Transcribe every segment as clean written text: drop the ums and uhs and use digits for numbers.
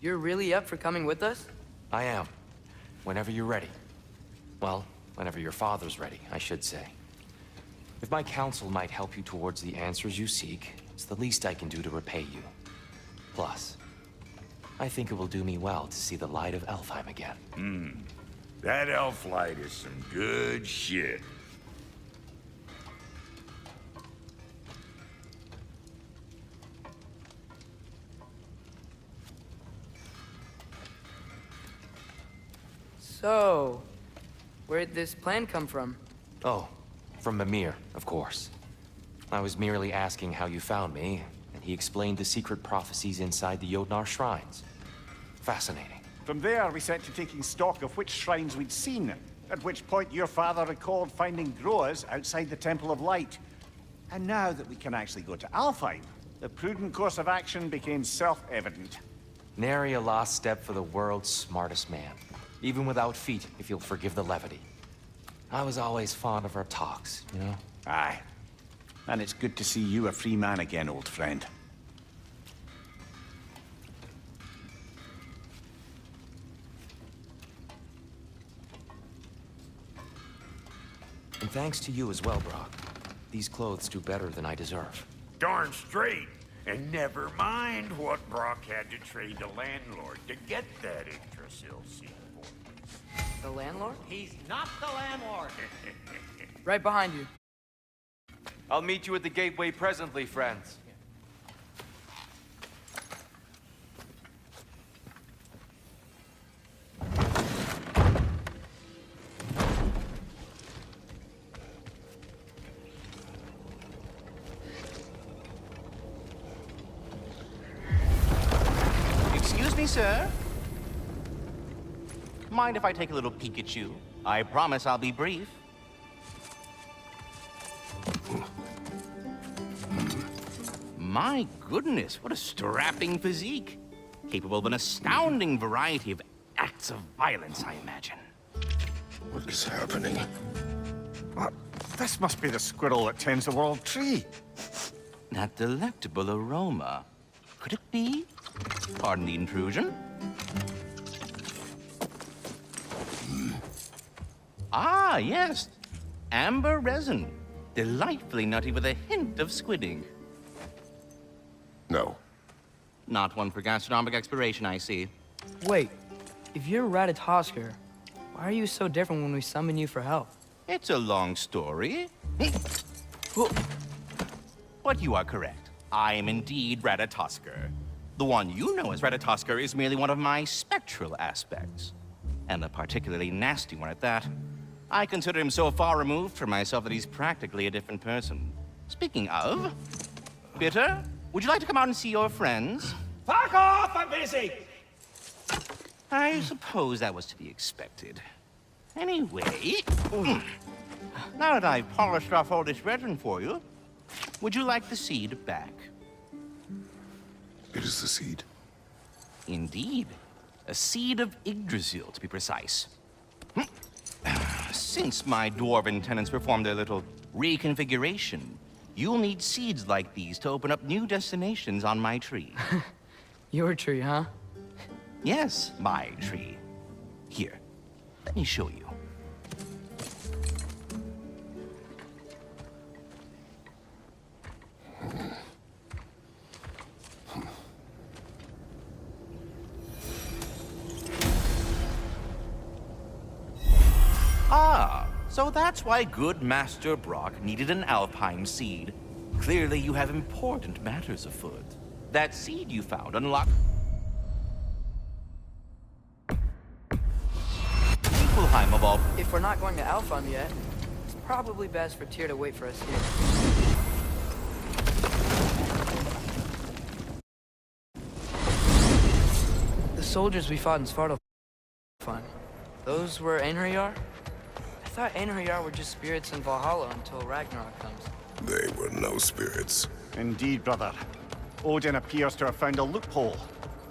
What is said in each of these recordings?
You're really up for coming with us? I am. Whenever you're ready. Well, whenever your father's ready, I should say. If my counsel might help you towards the answers you seek, it's the least I can do to repay you. Plus, I think it will do me well to see the light of Elfheim again. That elf light is some good shit. So, where'd this plan come from? Oh, from Mimir, of course. I was merely asking how you found me, and he explained the secret prophecies inside the Jotnar shrines. Fascinating. From there, we set to taking stock of which shrines we'd seen, at which point your father recalled finding growers outside the Temple of Light. And now that we can actually go to Alfheim, the prudent course of action became self-evident. Nary a lost step for the world's smartest man. Even without feet, if you'll forgive the levity. I was always fond of our talks, you know? Aye. And it's good to see you a free man again, old friend. And thanks to you as well, Brock. These clothes do better than I deserve. Darn straight. And never mind what Brock had to trade the landlord to get that Yggdrasil seed for. The landlord? He's not the landlord. Right behind you. I'll meet you at the gateway presently, friends. Excuse me, sir. Mind if I take a little peek at you? I promise I'll be brief. My goodness, what a strapping physique. Capable of an astounding variety of acts of violence, I imagine. What is happening? What? This must be the squirrel that tends the world tree. That delectable aroma. Could it be? Pardon the intrusion. Ah, yes. Amber resin. Delightfully nutty with a hint of squidding. No. Not one for gastronomic exploration, I see. Wait, if you're Ratatoskr, why are you so different when we summon you for help? It's a long story. But you are correct. I am indeed Ratatoskr. The one you know as Ratatoskr is merely one of my spectral aspects. And a particularly nasty one at that. I consider him so far removed from myself that he's practically a different person. Speaking of... Bitter, would you like to come out and see your friends? Fuck off! I'm busy! I suppose that was to be expected. Anyway... Now that I've polished off all this resin for you, would you like the seed back? It is the seed. Indeed. A seed of Yggdrasil, to be precise. Since my dwarven tenants performed their little reconfiguration, you'll need seeds like these to open up new destinations on my tree. Your tree, huh? Yes, my tree. Here, let me show you. Ah, so that's why good Master Brock needed an Alfheim seed. Clearly you have important matters afoot. That seed you found unlocked... Niflheim of all... If we're not going to Alfheim yet, it's probably best for Tyr to wait for us here. The soldiers we fought in Svartalfheim, those were Einherjar? I thought Einherjar were just spirits in Valhalla until Ragnarok comes. They were no spirits. Indeed, brother. Odin appears to have found a loophole.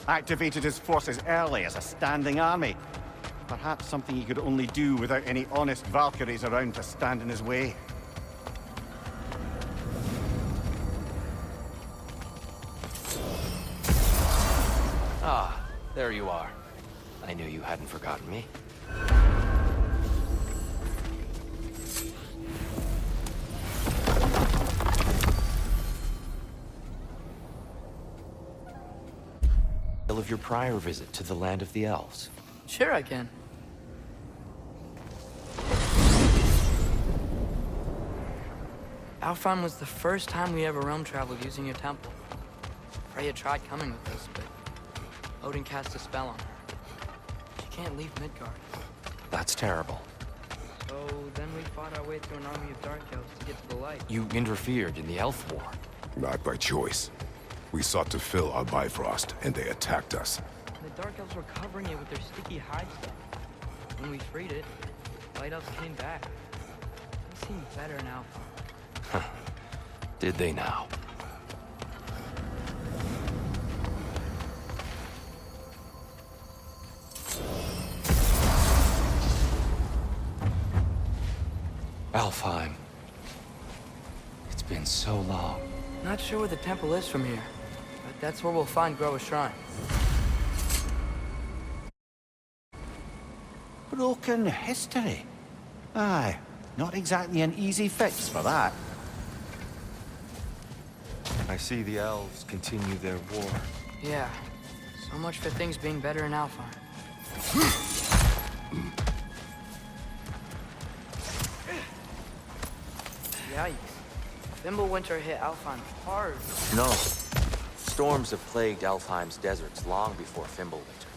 Activated his forces early as a standing army. Perhaps something he could only do without any honest Valkyries around to stand in his way. Ah, There you are. I knew you hadn't forgotten me. Of your prior visit to the land of the elves. Sure I can. Alfheim was the first time we ever realm traveled using your temple. Freya tried coming with us, but Odin cast a spell on her. She can't leave Midgard. That's terrible. So then we fought our way through an army of dark elves to get to the light. You interfered in the elf war. Not by choice. We sought to fill our Bifrost, and they attacked us. The dark elves were covering it with their sticky hide stuff. When we freed it, light elves came back. They seemed better now. Did they now? Alfheim. It's been so long. Not sure where the temple is from here, but that's where we'll find Groa's shrine. Broken history. Aye, not exactly an easy fix for that. I see the elves continue their war. Yeah, so much for things being better in Alfheim. Yikes. Fimbulwinter hit Alfheim hard. No. Storms have plagued Alfheim's deserts long before Fimbulwinter.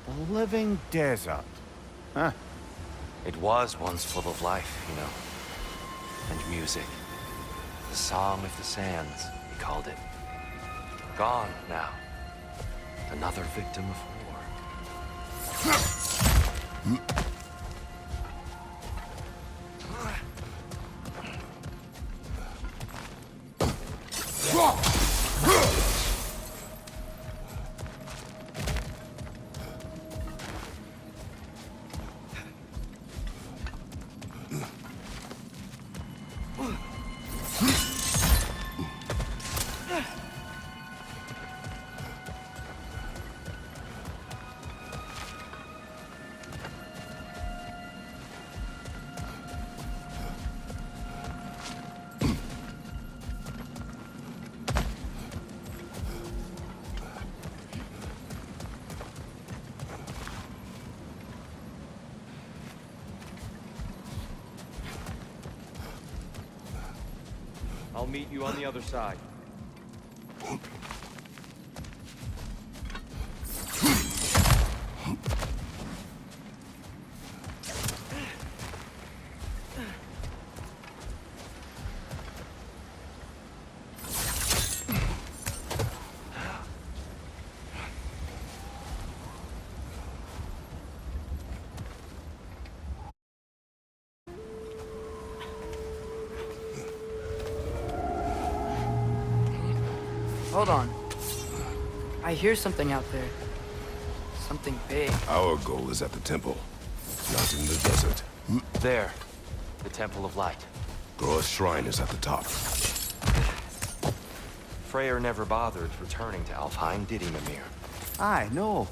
A living desert. Huh. It was once full of life, you know. And music. The Song of the Sands, he called it. Gone now. Another victim of war. I'll meet you on the other side. Hold on. I hear something out there. Something big. Our goal is at the temple, not in the desert. There. The Temple of Light. Groa's shrine is at the top. Freyr never bothered returning to Alfheim, did he, Mimir? Aye, no.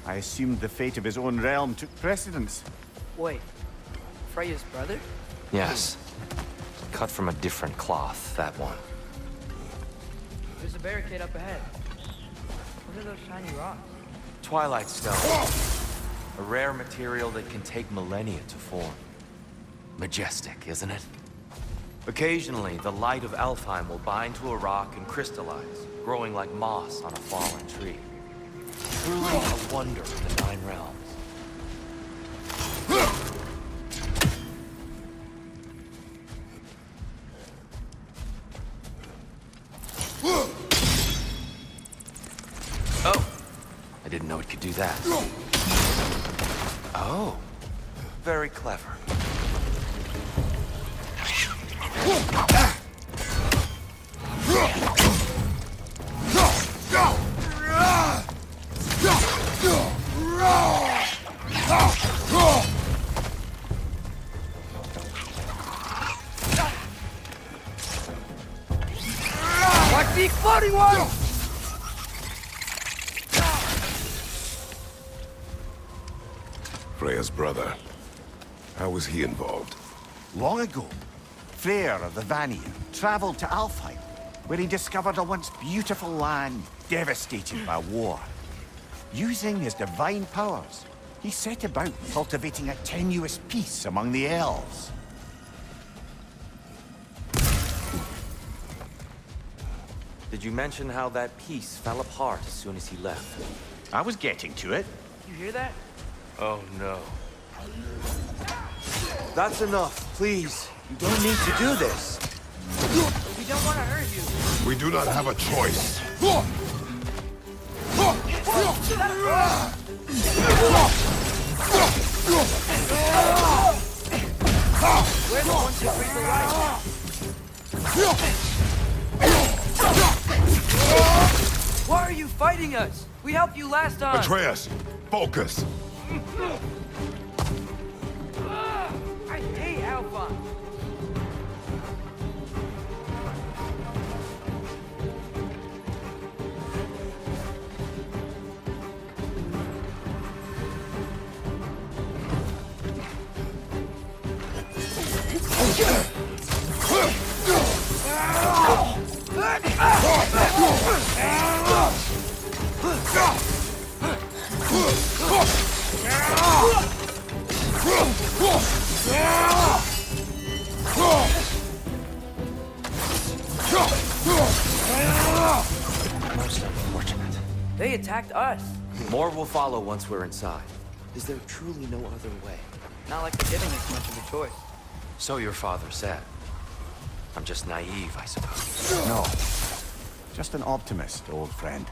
I assumed the fate of his own realm took precedence. Wait. Freya's brother? Yes. Cut from a different cloth, that one. There's a barricade up ahead. What are those shiny rocks? Twilight Stone. A rare material that can take millennia to form. Majestic, isn't it? Occasionally, the light of Alfheim will bind to a rock and crystallize, growing like moss on a fallen tree. Truly a wonder of the Nine Realms. Oh! I didn't know it could do that. Oh. Very clever. The exploding one! Freya's brother. How was he involved? Long ago, Freyr of the Vanir traveled to Alfheim, where he discovered a once beautiful land devastated by war. Using his divine powers, he set about cultivating a tenuous peace among the elves. Did you mention how that peace fell apart as soon as he left? I was getting to it. You hear that? Oh, no. That's enough, please. You don't need to do this. We don't want to hurt you. We do not have a choice. We're the ones who breathe the light. Why are you fighting us? We helped you last time. Atreus, focus. I hate Alpha. Most unfortunate. They attacked us. More will follow once we're inside. Is there truly no other way? Not like they're giving us much of a choice. So your father said. I'm just naive, I suppose. No, just an optimist, old friend.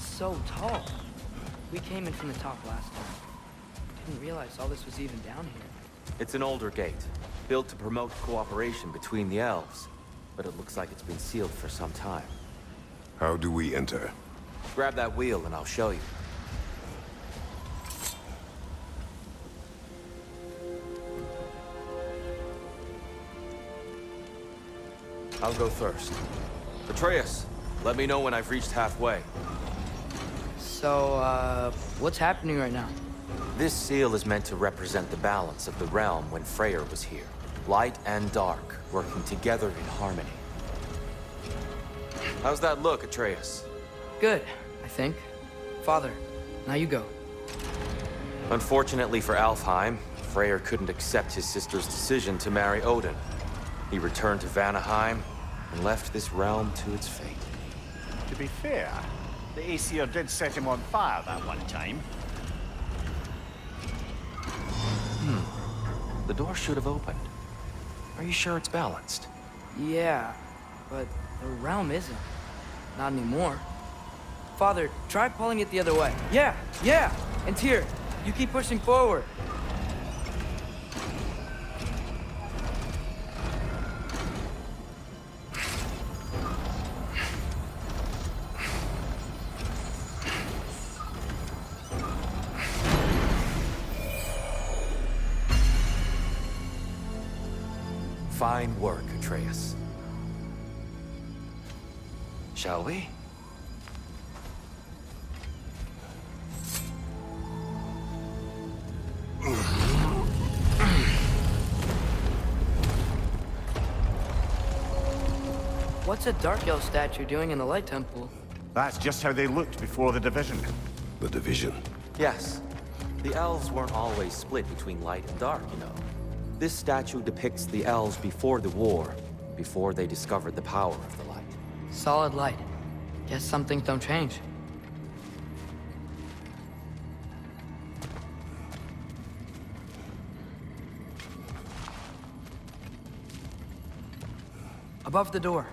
So tall. We came in from the top last time. Didn't realize all this was even down here. It's an older gate, built to promote cooperation between the elves. But it looks like it's been sealed for some time. How do we enter? Grab that wheel and I'll show you. I'll go first. Atreus, let me know when I've reached halfway. So, what's happening right now? This seal is meant to represent the balance of the realm when Freyr was here. Light and dark, working together in harmony. How's that look, Atreus? Good, I think. Father, now you go. Unfortunately for Alfheim, Freyr couldn't accept his sister's decision to marry Odin. He returned to Vanaheim and left this realm to its fate. To be fair, the Aesir did set him on fire that one time. The door should have opened. Are you sure it's balanced? Yeah, but the realm isn't. Not anymore. Father, try pulling it the other way. Yeah! And Tyr, you keep pushing forward. Fine work, Atreus. Shall we? What's a Dark Elf statue doing in the Light Temple? That's just how they looked before the division. The division. Yes. The elves weren't always split between light and dark, you know. This statue depicts the elves before the war, before they discovered the power of the light. Solid light. Guess some things don't change. Above the door.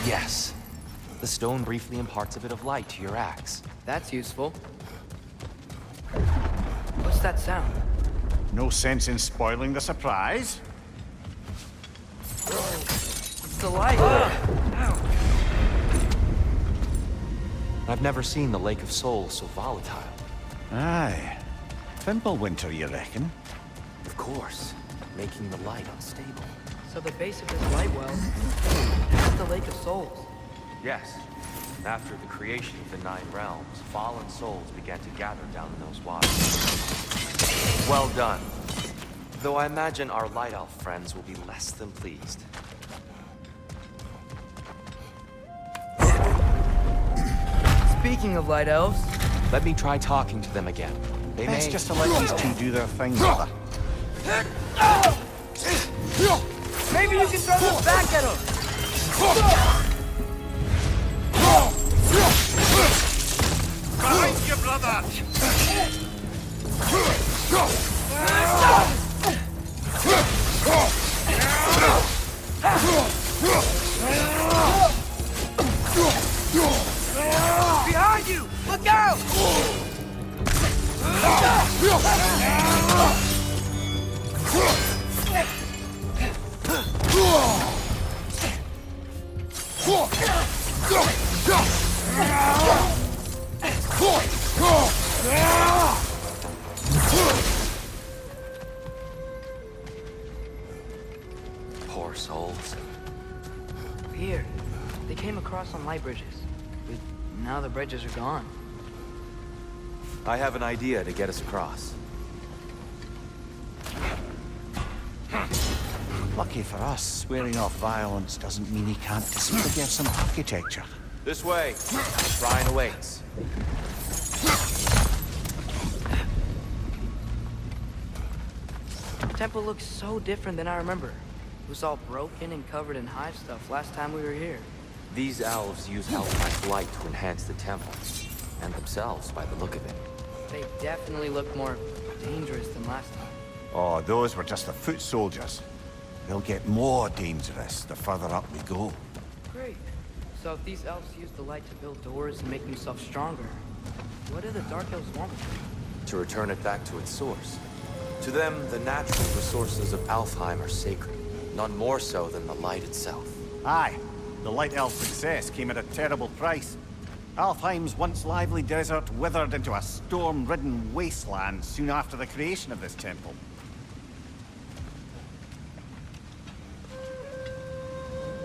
Yes. The stone briefly imparts a bit of light to your axe. That's useful. What's that sound? No sense in spoiling the surprise. It's the light! I've never seen the Lake of Souls so volatile. Aye. Fimbulwinter, you reckon? Of course, making the light unstable. So the base of this light well is the Lake of Souls. Yes. After the creation of the Nine Realms, fallen souls began to gather down in those waters. Well done. Though I imagine our Light Elf friends will be less than pleased. Speaking of Light Elves... Let me try talking to them again. They Best may... just to let these two do their thing, brother. Maybe you can throw them back at them! Behind you, brother! Behind you! Look out! Poor souls. Weird. They came across on light bridges. But now the bridges are gone. I have an idea to get us across. Lucky for us, swearing off violence doesn't mean he can't disfigure some architecture. This way. Shrine awaits. The temple looks so different than I remember. It was all broken and covered in hive stuff last time we were here. These elves use Alpine light to enhance the temple, and themselves by the look of it. They definitely look more dangerous than last time. Oh, those were just the foot soldiers. They'll get more dangerous the further up we go. Great. So if these elves use the light to build doors and make themselves stronger, what do the Dark Elves want? To return it back to its source. To them, the natural resources of Alfheim are sacred, none more so than the light itself. Aye, the Light Elf success came at a terrible price. Alfheim's once lively desert withered into a storm-ridden wasteland soon after the creation of this temple.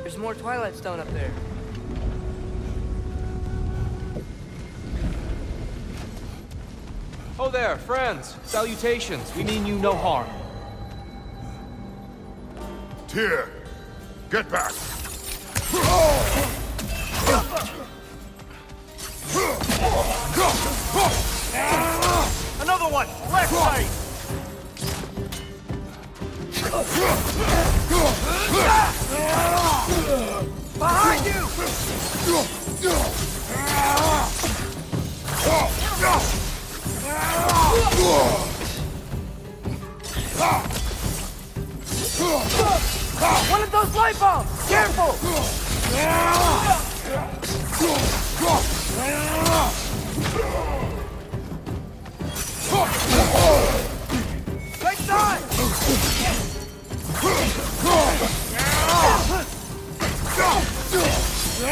There's more Twilight Stone up there. Oh there, friends. Salutations. We mean you no harm. Tyr, get back! Another one! Left side! Behind you! One of those light bulbs! Careful! At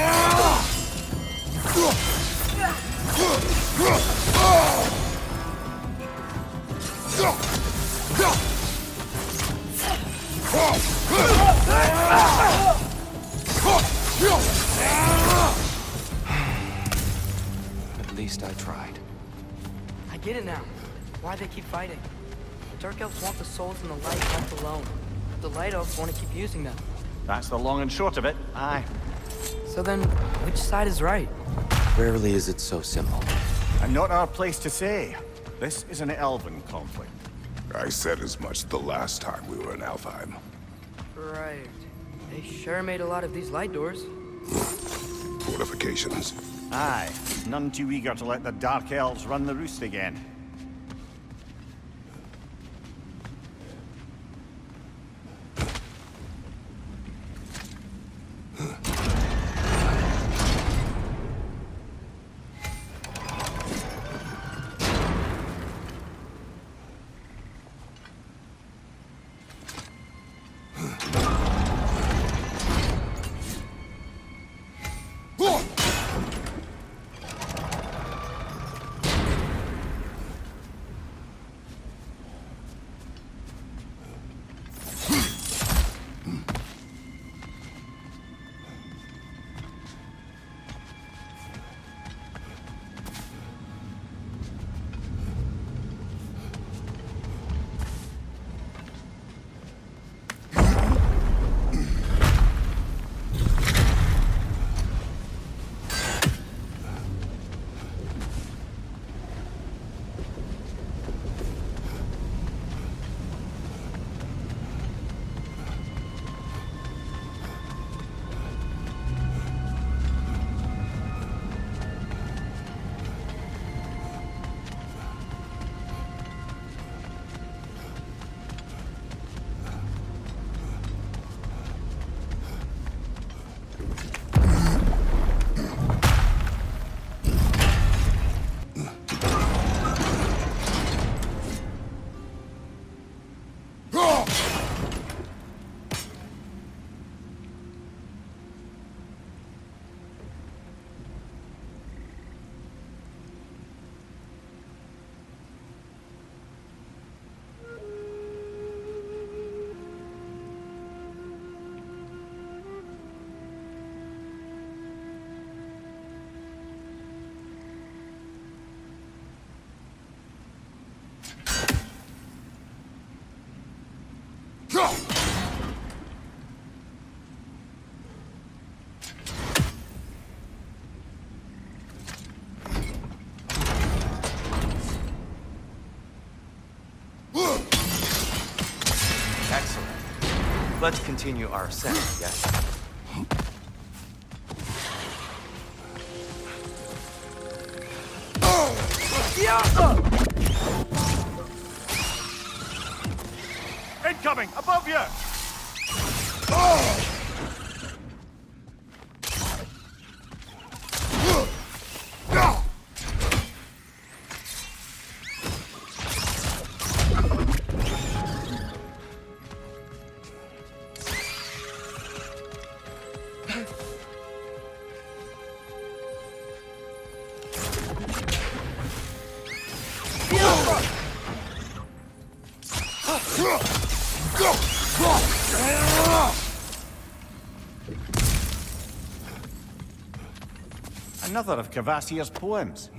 least I tried. I get it now. Why they keep fighting. The Dark Elves want the souls in the light left alone. The Light Elves want to keep using them. That's the long and short of it. Aye. So then, which side is right? Rarely is it so simple. And not our place to say. This is an elven conflict. I said as much the last time we were in Alfheim. Right. They sure made a lot of these light doors. Fortifications. Aye. None too eager to let the Dark Elves run the roost again. Excellent. Let's continue our ascent, yes? Incoming! Above you! Another of Kvasir's poems.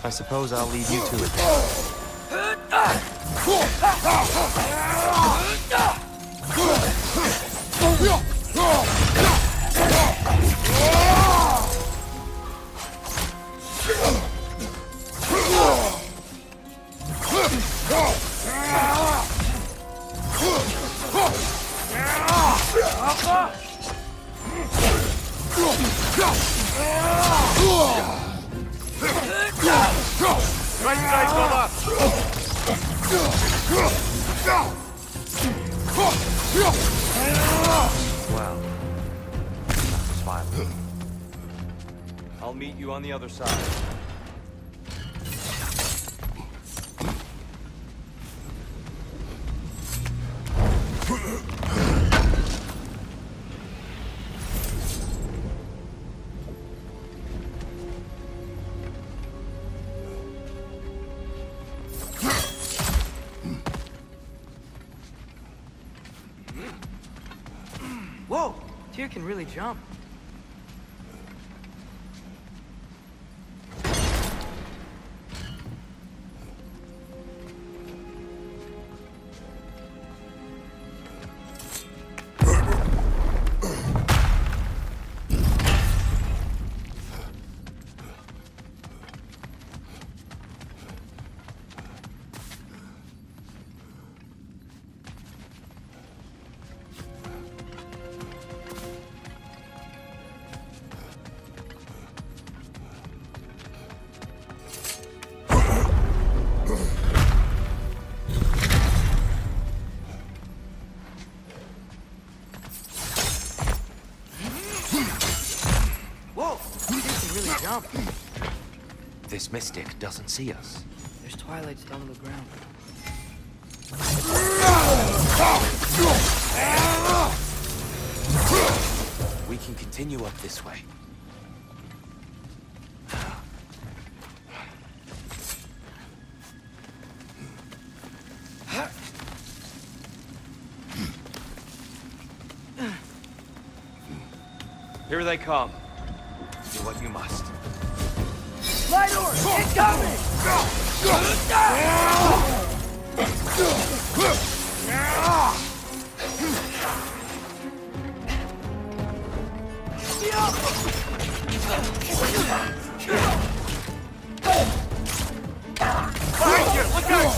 I suppose I'll leave you to it then. Right side, brother! Well, that was violent. I'll meet you on the other side. Whoa! Tyr can really jump. Whoa! Tyr can really jump. This mystic doesn't see us. There's twilights down on the ground. We can continue up this way. Here they come. Do what you must. Light orb! Incoming! Behind you! Look out!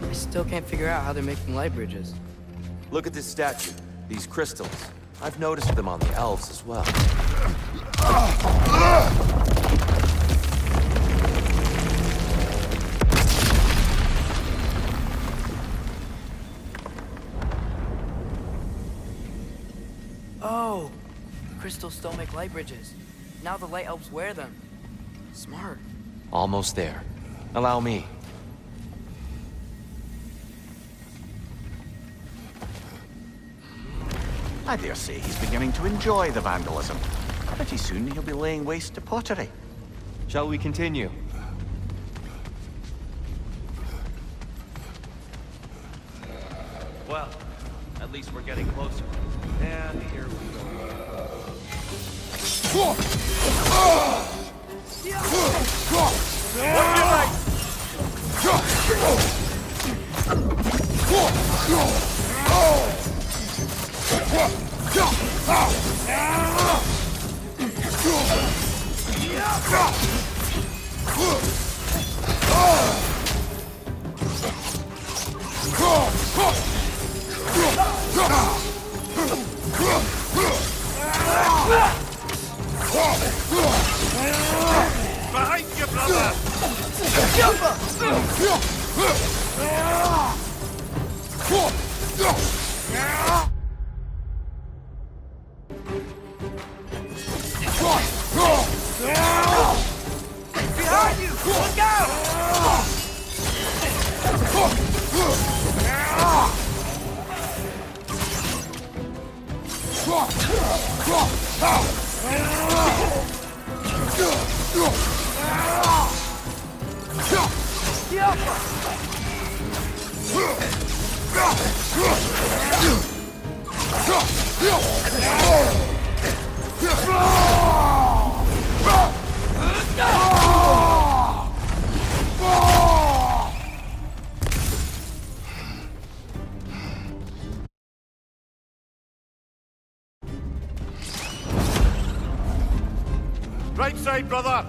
I still can't figure out how they're making light bridges. Look at this statue. These crystals. I've noticed them on the elves as well. Oh! Crystals still make light bridges. Now the light elves wear them. Smart. Almost there. Allow me. I dare say he's beginning to enjoy the vandalism. Pretty soon he'll be laying waste to pottery. Shall we continue? Well, at least we're getting closer. And here we go. Behind you, brother! Behind you! Look out! Right side, brother!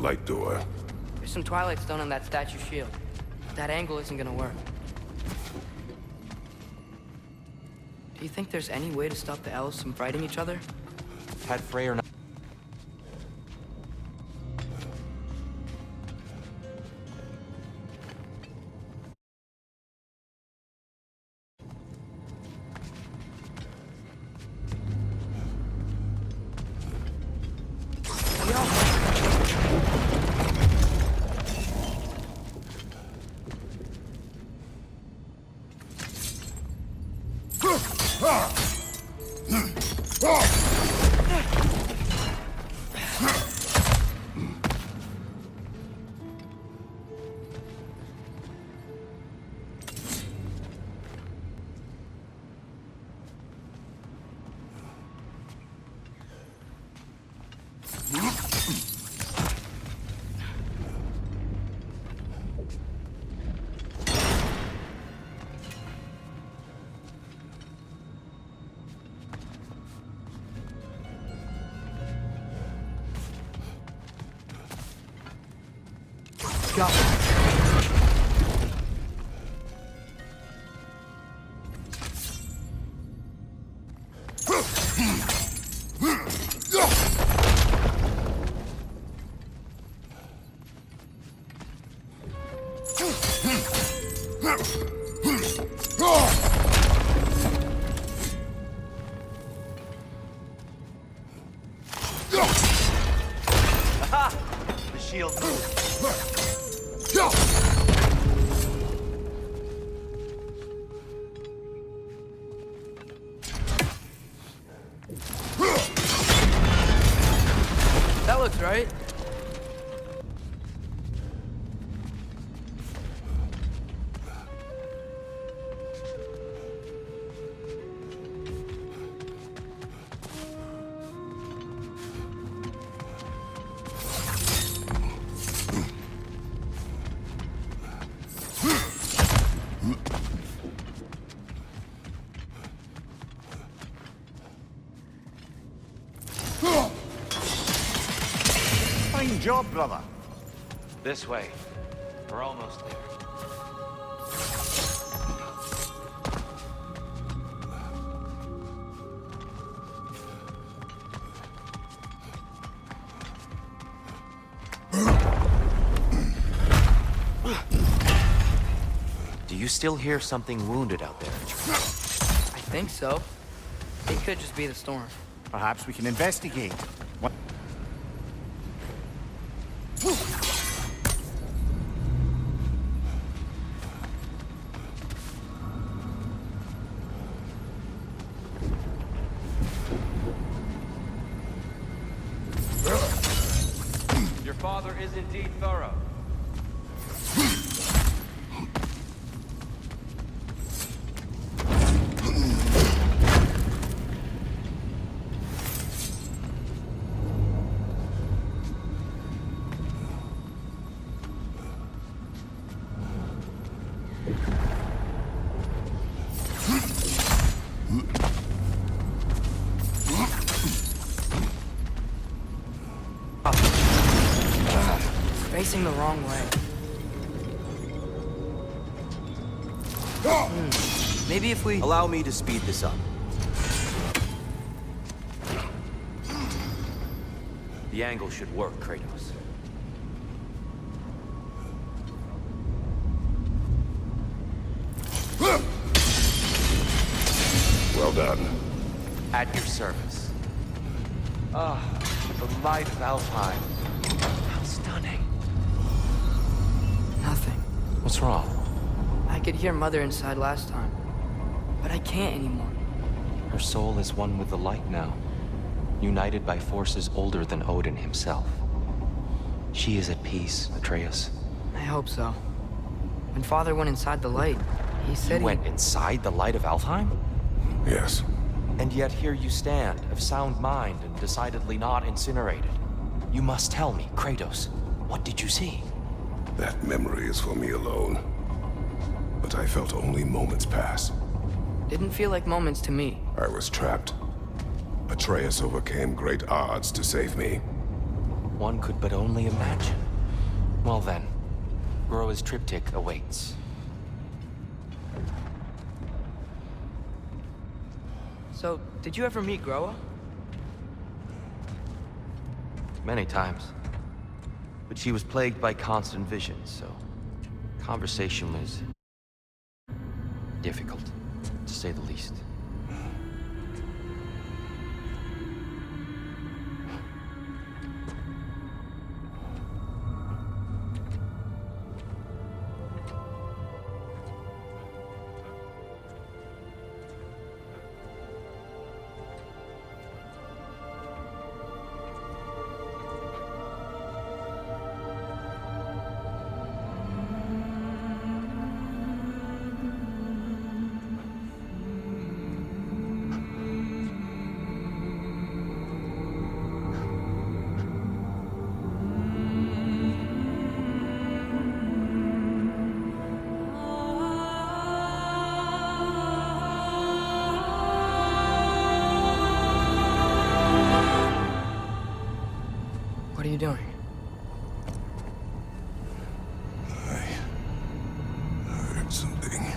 light door. There's some Twilight Stone on that statue shield. That angle isn't gonna work. Do you think there's any way to stop the elves from fighting each other? Had Freyr not... Go. The shield moved. That looks right. Fine job, brother. This way. We're almost there. Do you still hear something wounded out there? I think so. It could just be the storm. Perhaps we can investigate. What? Your father is indeed thorough. Facing the wrong way. Maybe if we... Allow me to speed this up. The angle should work, Kratos. Well done. At your service. Ah, the light of Alfheim. How stunning. Nothing. What's wrong? I could hear Mother inside last time, but I can't anymore. Her soul is one with the light now, united by forces older than Odin himself. She is at peace, Atreus. I hope so. When Father went inside the light, he said You went inside the light of Alfheim? Yes. And yet here you stand, of sound mind and decidedly not incinerated. You must tell me, Kratos, what did you see? That memory is for me alone. But I felt only moments pass. Didn't feel like moments to me. I was trapped. Atreus overcame great odds to save me. One could but only imagine. Well then, Groa's triptych awaits. So, did you ever meet Groa? Many times. But she was plagued by constant visions, so conversation was difficult, to say the least. What are you doing? I heard something.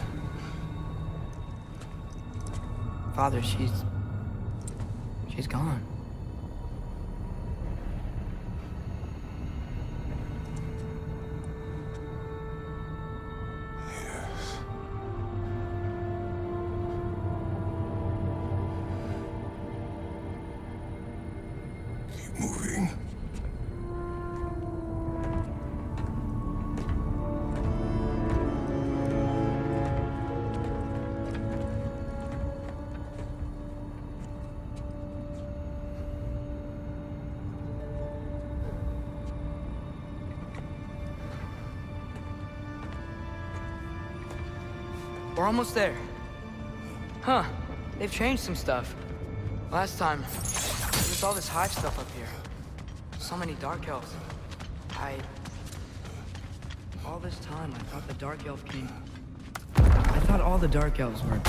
Father, she's gone. Yes. Keep moving. We're almost there. Huh. They've changed some stuff. Last time, there was all this hive stuff up here. So many Dark Elves. All this time, I thought the Dark Elf King... I thought all the Dark Elves were...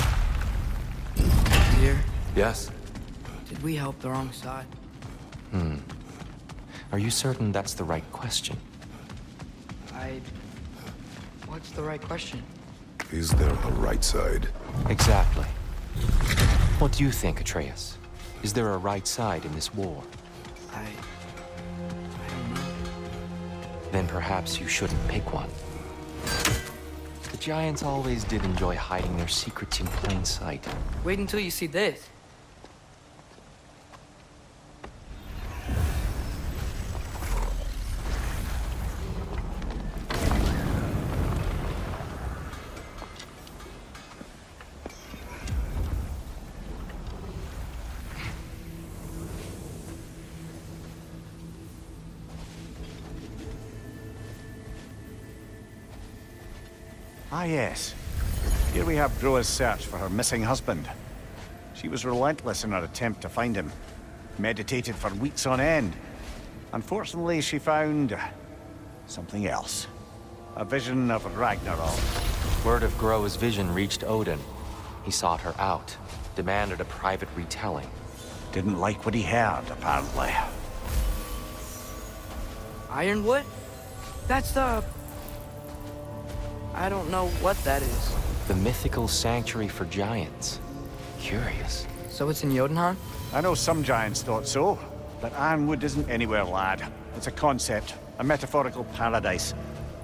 here. Yes? Did we help the wrong side? Are you certain that's the right question? What's the right question? Is there a right side? Exactly. What do you think, Atreus? Is there a right side in this war? I don't know. Then perhaps you shouldn't pick one. The Giants always did enjoy hiding their secrets in plain sight. Wait until you see this. Ah, yes. Here we have Groa's search for her missing husband. She was relentless in her attempt to find him. Meditated for weeks on end. Unfortunately, she found... something else. A vision of Ragnarok. Word of Groa's vision reached Odin. He sought her out, demanded a private retelling. Didn't like what he heard, apparently. Ironwood? That's the... I don't know what that is. The mythical sanctuary for giants. Curious. So it's in Jotunheim? I know some giants thought so, but Ironwood isn't anywhere, lad. It's a concept, a metaphorical paradise.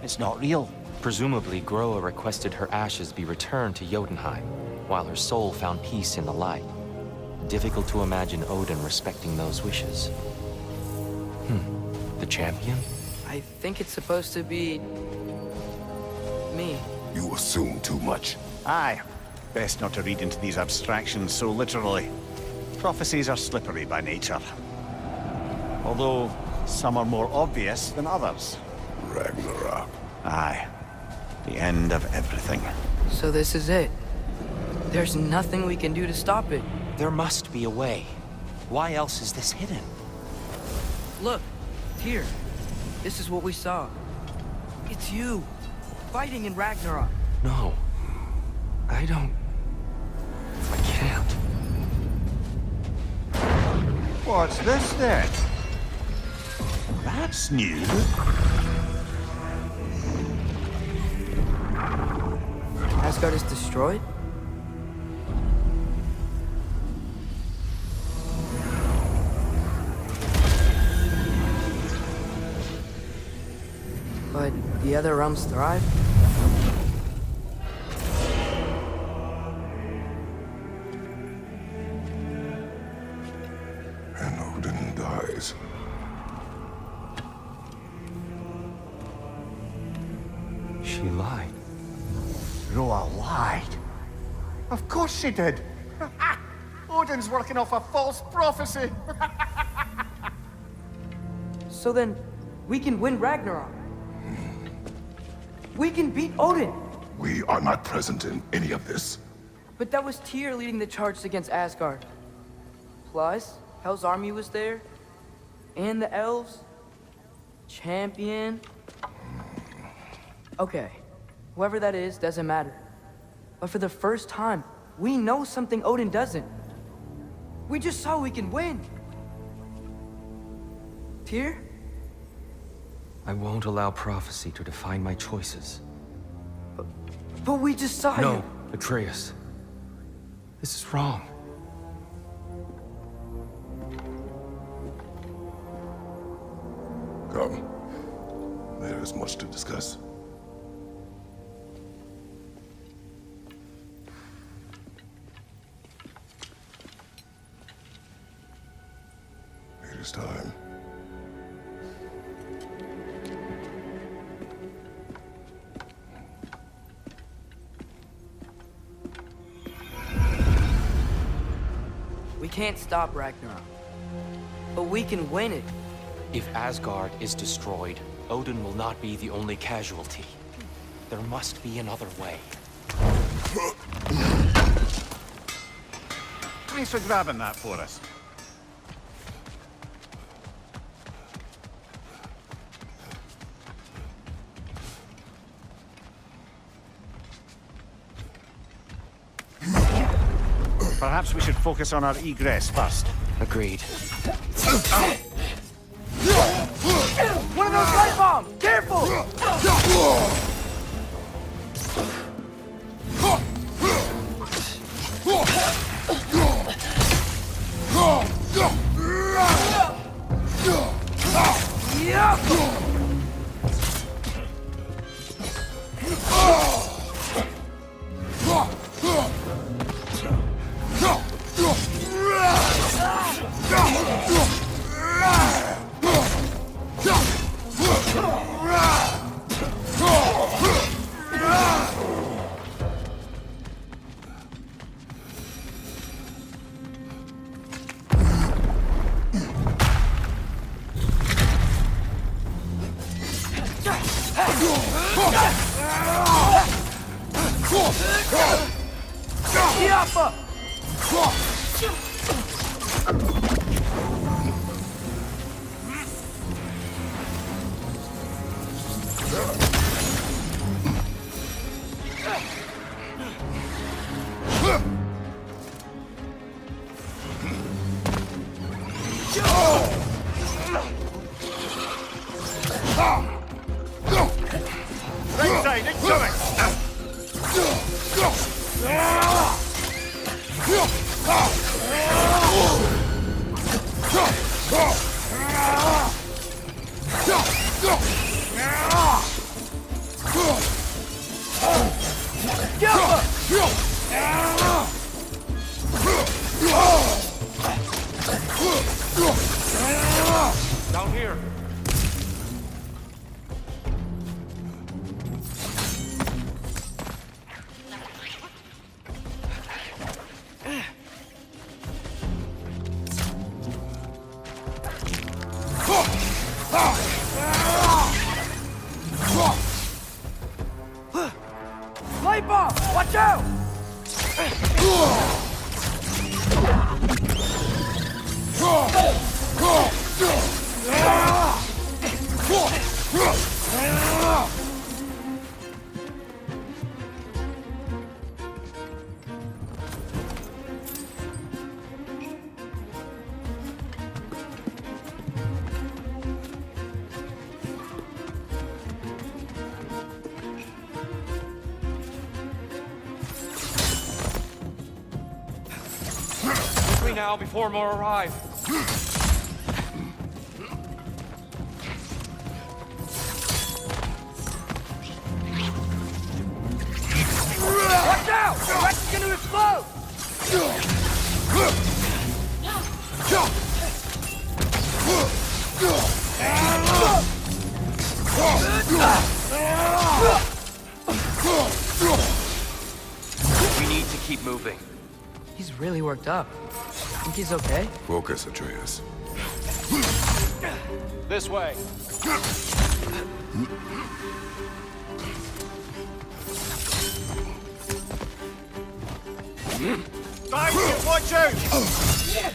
It's not real. Presumably, Groa requested her ashes be returned to Jotunheim, while her soul found peace in the light. Difficult to imagine Odin respecting those wishes. The champion? I think it's supposed to be... me. You assume too much. Aye. Best not to read into these abstractions so literally. Prophecies are slippery by nature. Although, some are more obvious than others. Ragnarok. Aye. The end of everything. So this is it. There's nothing we can do to stop it. There must be a way. Why else is this hidden? Look, here. This is what we saw. It's you, fighting in Ragnarok. No. I don't... I can't. What's this then? That's new. Asgard is destroyed? But the other realms thrive? And Odin dies. She lied. Roa lied. Of course she did. Odin's working off a false prophecy. So then, we can win Ragnarok. We can beat Odin. We are not present in any of this. But that was Tyr leading the charge against Asgard. Plus, Hell's army was there. And the elves. Champion. Okay, whoever that is doesn't matter. But for the first time, we know something Odin doesn't. We just saw we can win. Tyr? I won't allow prophecy to define my choices. But we just saw you. No, Atreus. This is wrong. Come. There is much to discuss. It is time. We can't stop Ragnarok. But we can win it. If Asgard is destroyed, Odin will not be the only casualty. There must be another way. Thanks for grabbing that for us. Perhaps we should focus on our egress first. Agreed. One of those light bombs! Careful! Right side, incoming! Down here. Light bomb! Watch out! Hurry now before more arrive. Watch out! The wreck's gonna explode! We need to keep moving. He's really worked up. Think he's okay? Focus, Atreus. This way. Dive, watch out!